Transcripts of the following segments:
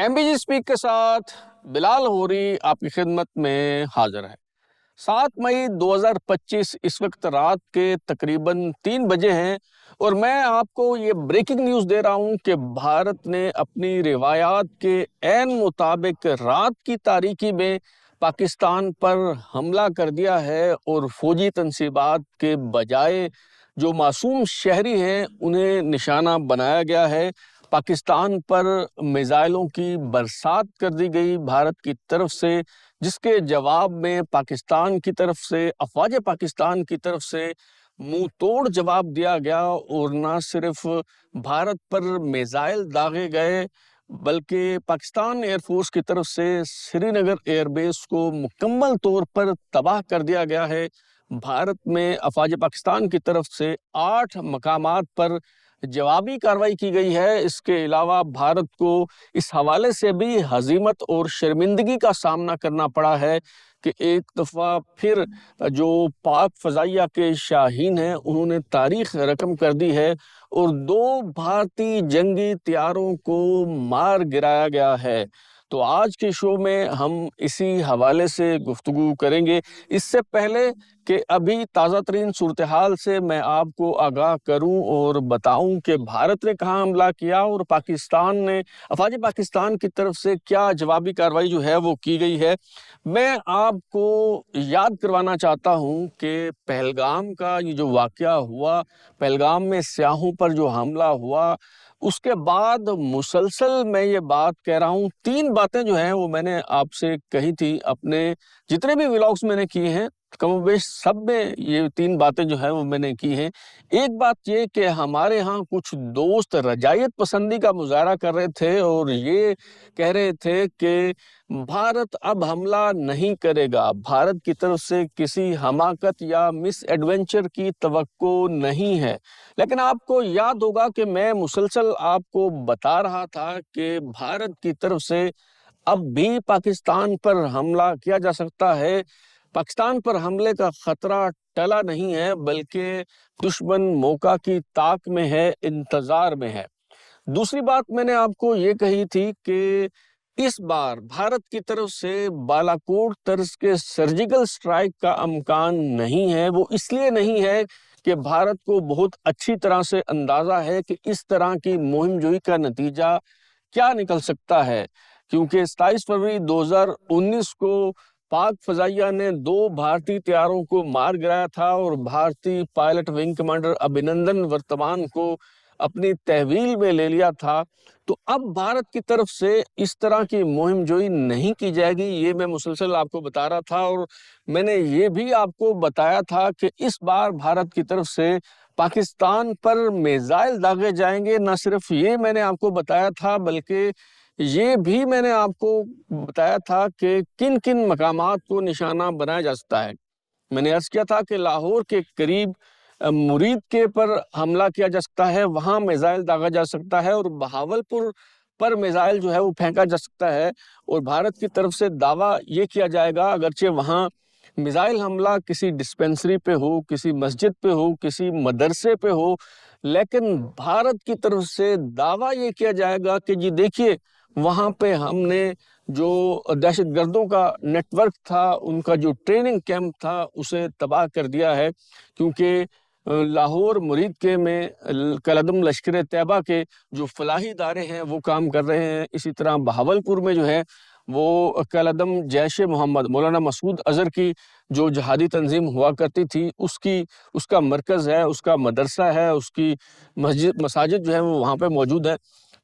MBG speak के साथ बिलाल होरी आपकी खिदमत में हाजिर है। 7 मई 2025 इस वक्त रात के तकरीबन 3 बजे हैं और मैं आपको ये ब्रेकिंग न्यूज़ दे रहा हूँ कि भारत ने अपनी रिवायात के ऐन मुताबिक रात की तारीकी में पाकिस्तान पर हमला कर दिया है और फौजी तनसीबात के बजाय जो मासूम शहरी हैं उन्हें निशाना बनाया गया है। पाकिस्तान पर मिसाइलों की बरसात कर दी गई भारत की तरफ से, जिसके जवाब में पाकिस्तान की तरफ से अफवाज पाकिस्तान की तरफ से मुंह तोड़ जवाब दिया गया और ना सिर्फ भारत पर मिसाइल दागे गए बल्कि पाकिस्तान एयरफोर्स की तरफ से श्रीनगर एयरबेस को मुकम्मल तौर पर तबाह कर दिया गया है। भारत में अफवाज पाकिस्तान की तरफ से 8 मकामात पर जवाबी कार्रवाई की गई है। इसके अलावा भारत को इस हवाले से भी हजीमत और शर्मिंदगी का सामना करना पड़ा है कि एक दफ़ा फिर जो पाक फ़ज़ाइया के शाहीन हैं उन्होंने तारीख़ रकम कर दी है और 2 भारतीय जंगी तैयारों को मार गिराया गया है। तो आज के शो में हम इसी हवाले से गुफ्तगू करेंगे। इससे पहले कि अभी ताज़ा तरीन सूरत हाल से मैं आपको आगाह करूं और बताऊं कि भारत ने कहाँ हमला किया और पाकिस्तान ने अफवाज पाकिस्तान की तरफ से क्या जवाबी कार्रवाई जो है वो की गई है, मैं आपको याद करवाना चाहता हूं कि पहलगाम का ये जो वाक़या हुआ, पहलगाम में स्याहों पर जो हमला हुआ, उसके बाद मुसलसल मैं ये बात कह रहा हूँ। 3 बातें जो हैं वो मैंने आपसे कही थी अपने जितने भी व्लॉग्स मैंने किए हैं, कमोबेश सब में ये 3 बातें जो हैं वो मैंने की हैं। एक बात ये कि हमारे यहाँ कुछ दोस्त रजायत पसंदी का मुजाहरा कर रहे थे और ये कह रहे थे कि भारत अब हमला नहीं करेगा, भारत की तरफ से किसी हमाकत या मिस एडवेंचर की तवक्को नहीं है। लेकिन आपको याद होगा कि मैं मुसलसल आपको बता रहा था कि भारत की तरफ से अब भी पाकिस्तान पर हमला किया जा सकता है। पाकिस्तान पर हमले का खतरा टला नहीं है बल्कि दुश्मन मौका की ताक में है, इंतजार में है। दूसरी बात मैंने आपको ये कही थी कि इस बार भारत की तरफ से बालाकोट तर्ज के सर्जिकल स्ट्राइक का अमकान नहीं है। वो इसलिए नहीं है कि भारत को बहुत अच्छी तरह से अंदाजा है कि इस तरह की मुहिमजोई का नतीजा क्या निकल सकता है, क्योंकि 27 फरवरी 2019 को पाक फ़ज़ाइया ने 2 भारतीय तैयारों को मार गिराया था और भारतीय पायलट विंग कमांडर अभिनंदन वर्तमान को अपनी तहवील में ले लिया था। तो अब भारत की तरफ से इस तरह की मुहिमजोई नहीं की जाएगी, ये मैं मुसलसल आपको बता रहा था। और मैंने ये भी आपको बताया था कि इस बार भारत की तरफ से पाकिस्तान पर मिसाइल दागे जाएंगे। न सिर्फ ये मैंने आपको बताया था बल्कि ये भी मैंने आपको बताया था कि किन किन मकामात को निशाना बनाया जा सकता है। मैंने अर्ज किया था कि लाहौर के करीब मुरीद के पर हमला किया जा सकता है, वहाँ मिसाइल दागा जा सकता है और बहावलपुर पर मिसाइल जो है वो फेंका जा सकता है। और भारत की तरफ से दावा ये किया जाएगा, अगरचे वहाँ मिसाइल हमला किसी डिस्पेंसरी पे हो, किसी मस्जिद पे हो, किसी मदरसे पे हो, लेकिन भारत की तरफ से दावा ये किया जाएगा कि जी देखिए वहाँ पे हमने जो दहशतगर्दों का नेटवर्क था, उनका जो ट्रेनिंग कैंप था, उसे तबाह कर दिया है। क्योंकि लाहौर मुरीद के में कलदम लश्कर तैयबा के जो फलाही इदारे हैं वो काम कर रहे हैं। इसी तरह बहावलपुर में जो है वो कलदम जैश मोहम्मद मौलाना मसूद अज़हर की जो जहादी तंजीम हुआ करती थी उसका मरकज़ है, उसका मदरसा है, उसकी मसाजिद जो है वो वहाँ पे मौजूद है।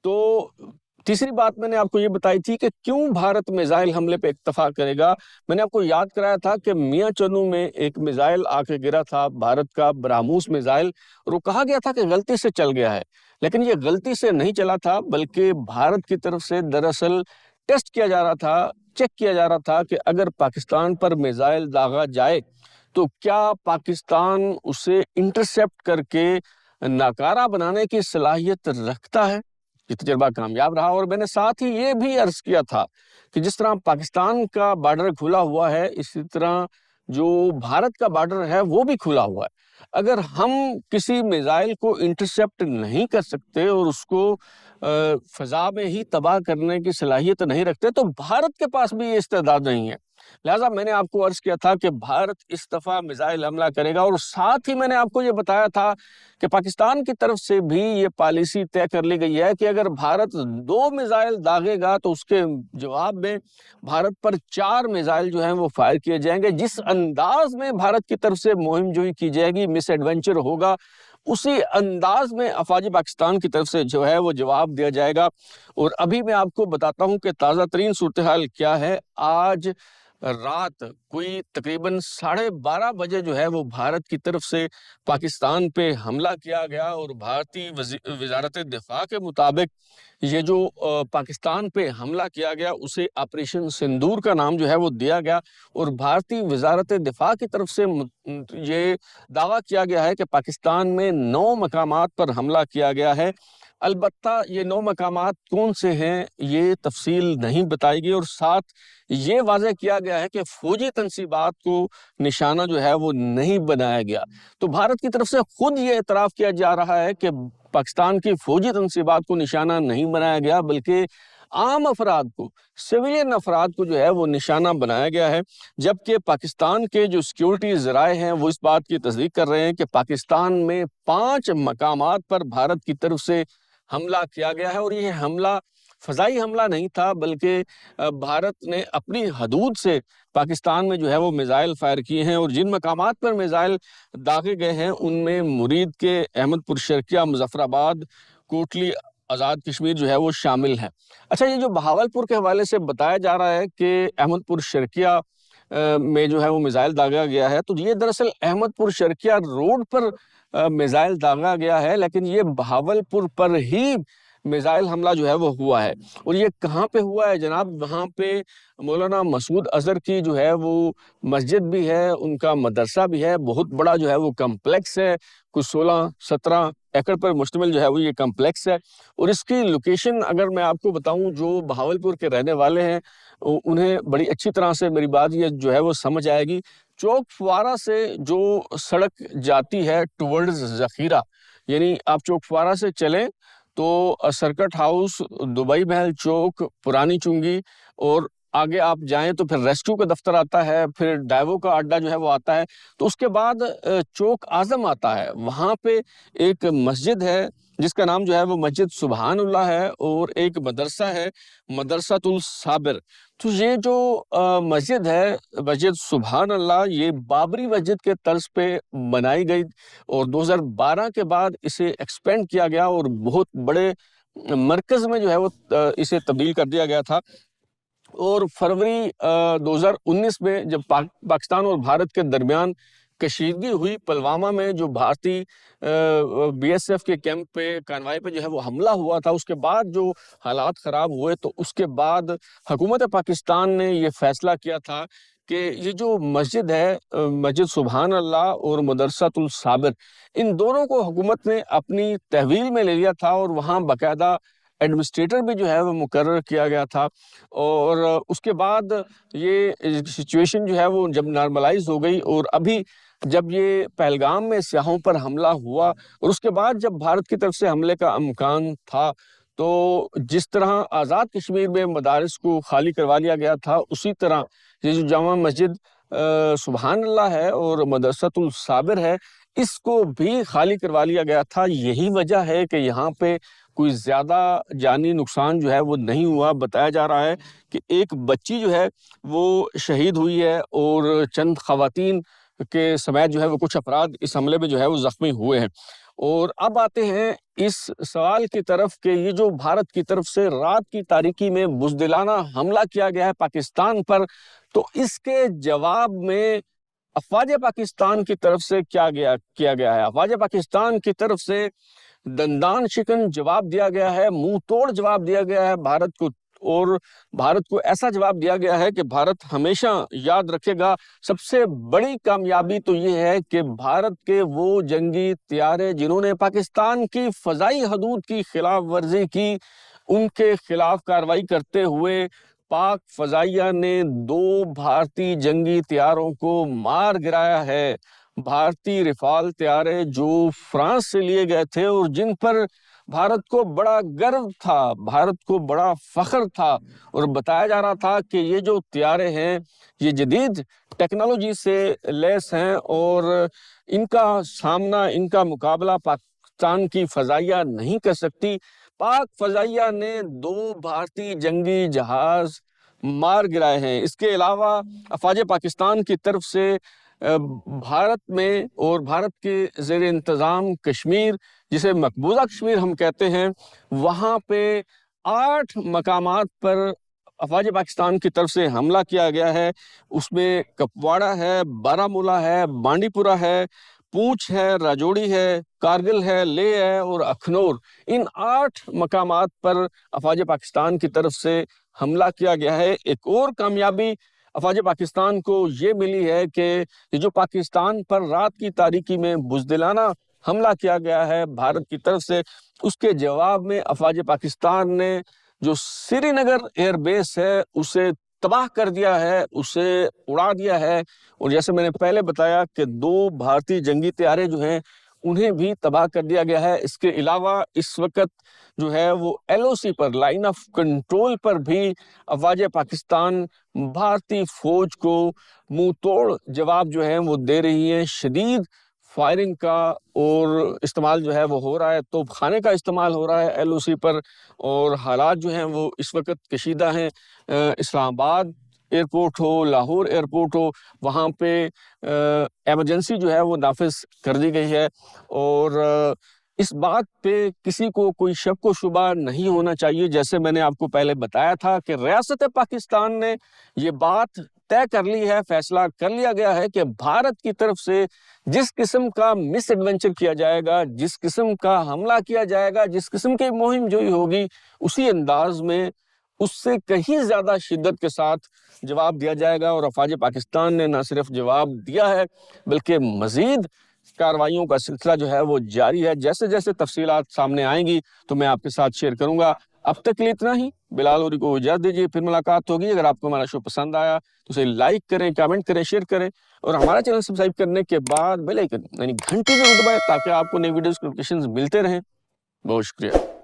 तो तीसरी बात मैंने आपको ये बताई थी कि क्यों भारत मिसाइल हमले पे इत्तफाक करेगा। मैंने आपको याद कराया था कि मियां चन्नू में एक मिसाइल आके गिरा था, भारत का ब्राह्मोस मिसाइल, और वो कहा गया था कि गलती से चल गया है, लेकिन ये गलती से नहीं चला था बल्कि भारत की तरफ से दरअसल टेस्ट किया जा रहा था, चेक किया जा रहा था कि अगर पाकिस्तान पर मिसाइल दागा जाए तो क्या पाकिस्तान उसे इंटरसेप्ट करके नाकारा बनाने की सलाहियत रखता है। ये तजर्बा कामयाब रहा। और मैंने साथ ही ये भी अर्ज किया था कि जिस तरह पाकिस्तान का बॉर्डर खुला हुआ है, इसी तरह जो भारत का बॉर्डर है वो भी खुला हुआ है। अगर हम किसी मिसाइल को इंटरसेप्ट नहीं कर सकते और उसको فضا میں ہی تباہ کرنے کی صلاحیت نہیں رکھتے، تو بھارت کے پاس بھی یہ استعداد نہیں ہے۔ لہٰذا میں نے آپ کو عرض کیا تھا کہ بھارت اس دفعہ میزائل حملہ کرے گا، اور ساتھ ہی میں نے آپ کو یہ بتایا تھا کہ پاکستان کی طرف سے بھی یہ پالیسی طے کر لی گئی ہے کہ اگر بھارت 2 میزائل داغے گا تو اس کے جواب میں بھارت پر 4 میزائل جو ہیں وہ فائر کیے جائیں گے۔ جس انداز میں بھارت کی طرف سے مہم جوئی کی جائے گی، مس ایڈونچر ہوگا، اسی انداز میں افواج پاکستان کی طرف سے جو ہے وہ جواب دیا جائے گا۔ اور ابھی میں آپ کو بتاتا ہوں کہ تازہ ترین صورتحال کیا ہے۔ آج رات کوئی تقریباً 12:30 بجے جو ہے وہ بھارت کی طرف سے پاکستان پہ حملہ کیا گیا، اور بھارتی وزارت دفاع کے مطابق یہ جو پاکستان پہ حملہ کیا گیا اسے آپریشن سندور کا نام جو ہے وہ دیا گیا، اور بھارتی وزارت دفاع کی طرف سے یہ دعویٰ کیا گیا ہے کہ پاکستان میں 9 مقامات پر حملہ کیا گیا ہے۔ البتہ یہ 9 مقامات کون سے ہیں یہ تفصیل نہیں بتائی گئی، اور ساتھ یہ واضح کیا گیا ہے کہ فوجی تنصیبات کو نشانہ جو ہے وہ نہیں بنایا گیا۔ تو بھارت کی طرف سے خود یہ اعتراف کیا جا رہا ہے کہ پاکستان کی فوجی تنصیبات کو نشانہ نہیں بنایا گیا، بلکہ عام افراد کو، سویلین افراد کو جو ہے وہ نشانہ بنایا گیا ہے۔ جبکہ پاکستان کے جو سیکیورٹی ذرائع ہیں وہ اس بات کی تصدیق کر رہے ہیں کہ پاکستان میں 5 مقامات پر بھارت کی طرف سے حملہ کیا گیا ہے، اور یہ حملہ فضائی حملہ نہیں تھا، بلکہ بھارت نے اپنی حدود سے پاکستان میں جو ہے وہ میزائل فائر کیے ہیں۔ اور جن مقامات پر میزائل داغے گئے ہیں ان میں مرید کے احمد پور شرقیہ، مظفر آباد، کوٹلی، آزاد کشمیر جو ہے وہ شامل ہے۔ اچھا، یہ جو بہاولپور کے حوالے سے بتایا جا رہا ہے کہ احمد پور شرقیہ میں جو ہے وہ میزائل داغا گیا ہے، تو یہ دراصل احمد پور شرقیہ روڈ پر میزائل داغا گیا ہے، لیکن یہ بہاولپور پر ہی میزائل حملہ جو ہے وہ ہوا ہے۔ اور یہ کہاں پہ ہوا ہے جناب؟ وہاں پہ مولانا مسعود اظہر کی جو ہے وہ مسجد بھی ہے، ان کا مدرسہ بھی ہے، بہت بڑا جو ہے وہ کمپلیکس ہے، کچھ 16-17 ایکڑ پر مشتمل جو ہے وہ یہ کمپلیکس ہے۔ اور اس کی لوکیشن اگر میں آپ کو بتاؤں، جو بہاولپور کے رہنے والے ہیں انہیں بڑی اچھی طرح سے میری بات یہ جو ہے وہ سمجھ آئے گی۔ چوک فوارہ سے جو سڑک جاتی ہے ٹورڈز ذخیرہ، یعنی آپ چوک فوارہ سے چلیں تو سرکٹ ہاؤس، دبئی محل چوک، پرانی چنگی، اور آگے آپ جائیں تو پھر ریسکیو کا دفتر آتا ہے، پھر ڈائیوو کا اڈا جو ہے وہ آتا ہے، تو اس کے بعد چوک اعظم آتا ہے۔ وہاں پہ ایک مسجد ہے جس کا نام جو ہے وہ مسجد سبحان اللہ ہے، اور ایک مدرسہ ہے، مدرسۃ الصابر۔ تو یہ جو مسجد ہے، مسجد سبحان اللہ، یہ بابری مسجد کے طرز پہ بنائی گئی، اور 2012 کے بعد اسے ایکسپینڈ کیا گیا اور بہت بڑے مرکز میں جو ہے وہ اسے تبدیل کر دیا گیا تھا۔ اور فروری 2019 میں جب پاکستان اور بھارت کے درمیان کشیدگی ہوئی پلوامہ میں، جو بھارتی بی ایس ایف کے کیمپ پہ، کانوائی پہ جو ہے وہ حملہ ہوا تھا، اس کے بعد جو حالات خراب ہوئے، تو اس کے بعد حکومت پاکستان نے یہ فیصلہ کیا تھا کہ یہ جو مسجد ہے، مسجد سبحان اللہ اور مدرسۃ الصابر، ان دونوں کو حکومت نے اپنی تحویل میں لے لیا تھا، اور وہاں باقاعدہ ایڈمنسٹریٹر بھی جو ہے وہ مقرر کیا گیا تھا۔ اور اس کے بعد یہ سچویشن جو ہے وہ جب نارملائز ہو گئی، اور ابھی جب یہ پہلگام میں سیاحوں پر حملہ ہوا، اور اس کے بعد جب بھارت کی طرف سے حملے کا امکان تھا، تو جس طرح آزاد کشمیر میں مدارس کو خالی کروا لیا گیا تھا، اسی طرح یہ جو جامع مسجد سبحان اللہ ہے اور مدرسۃ الصابر ہے، اس کو بھی خالی کروا لیا گیا تھا۔ یہی وجہ ہے کہ یہاں پہ کوئی زیادہ جانی نقصان جو ہے وہ نہیں ہوا۔ بتایا جا رہا ہے کہ ایک بچی جو ہے وہ شہید ہوئی ہے، اور چند خواتین کے سمیت جو ہے وہ کچھ افراد اس حملے میں جو ہے وہ زخمی ہوئے ہیں۔ اور اب آتے ہیں اس سوال کی طرف کہ یہ جو بھارت کی طرف سے رات کی تاریکی میں بزدلانہ حملہ کیا گیا ہے پاکستان پر، تو اس کے جواب میں افواج پاکستان کی طرف سے کیا گیا ہے؟ افواج پاکستان کی طرف سے دندان شکن جواب دیا گیا ہے، منہ توڑ جواب دیا گیا ہے بھارت کو، اور بھارت کو ایسا جواب دیا گیا ہے کہ بھارت ہمیشہ یاد رکھے گا۔ سب سے بڑی کامیابی تو یہ ہے کہ بھارت کے وہ جنگی طیارے جنہوں نے پاکستان کی فضائی حدود کی خلاف ورزی کی، ان کے خلاف کارروائی کرتے ہوئے پاک فضائیہ نے 2 بھارتی جنگی طیاروں کو مار گرایا ہے۔ بھارتی رفال طیارے جو فرانس سے لیے گئے تھے اور جن پر भारत को बड़ा गर्व था, भारत को बड़ा फख्र था और बताया जा रहा था कि ये जो तैयारे हैं ये जदीद टेक्नोलॉजी से लैस हैं और इनका सामना, इनका मुकाबला पाकिस्तान की फ़ज़ाइया नहीं कर सकती। पाक फ़ज़ाइया ने 2 भारतीय जंगी जहाज़ मार गिराए हैं। इसके अलावा अफ़वाज पाकिस्तान की तरफ से भारत में और भारत के ज़ेर इंतज़ाम कश्मीर, जिसे मकबूजा कश्मीर हम कहते हैं, वहाँ पे 8 मकामात पर अफ़वाज पाकिस्तान की तरफ से हमला किया गया है। उसमें कपवाड़ा है, बारामूला है, बांडीपुरा है, पूंछ है, राजौरी है, कारगिल है, लेह है और अखनौर। इन 8 मकामात पर अफ़वाज पाकिस्तान की तरफ से हमला किया गया है। एक और कामयाबी अफ़वाज पाकिस्तान को ये मिली है कि ये जो पाकिस्तान पर रात की तारीकी में बुज़दिलाना हमला किया गया है भारत की तरफ से, उसके जवाब में अफ़वाज पाकिस्तान ने जो श्रीनगर एयरबेस है उसे तबाह कर दिया है, उसे उड़ा दिया है। और जैसे मैंने पहले बताया कि 2 भारतीय जंगी तैयारे जो हैं उन्हें भी तबाह कर दिया गया है। इसके अलावा इस वक्त जो है वो LOC पर, लाइन ऑफ कंट्रोल पर भी अफ़वाज पाकिस्तान भारतीय फौज को मुंह तोड़ जवाब जो है वो दे रही है। शदीद फायरिंग का और इस्तेमाल जो है वो हो रहा है, तोप खाने का इस्तेमाल हो रहा है LOC पर और हालात जो हैं वो इस वक्त कशीदा हैं। इस्लामाबाद एयरपोर्ट हो, लाहौर एयरपोर्ट हो, वहाँ पे एमरजेंसी जो है वो नाफिज कर दी गई है और इस बात पे किसी को कोई शक व शुबा नहीं होना चाहिए। जैसे मैंने आपको पहले बताया था कि रियासत पाकिस्तान ने ये बात तय कर ली है, फैसला कर लिया गया है कि भारत की तरफ से जिस किस्म का मिस एडवेंचर किया जाएगा, जिस किस्म का हमला किया जाएगा, जिस किस्म की मुहिम जोई होगी, उसी अंदाज में उससे कहीं ज्यादा शिद्दत के साथ जवाब दिया जाएगा। और अफ़वाज पाकिस्तान ने न सिर्फ जवाब दिया है बल्कि मजीद कार्रवाइयों का सिलसिला जो है वो जारी है। जैसे जैसे तफसीलात सामने आएंगी तो मैं आपके साथ शेयर करूंगा। अब तक के लिए इतना ही। बिलाल होरी को इजाज़त दीजिए, फिर मुलाकात होगी। अगर आपको हमारा शो पसंद आया तो उसे लाइक करें, कमेंट करें, शेयर करें और हमारा चैनल सब्सक्राइब करने के बाद बेल आइकन यानी घंटी जरूर दबाएं ताकि आपको नई वीडियोस के नोटिफिकेशंस मिलते रहें। बहुत शुक्रिया।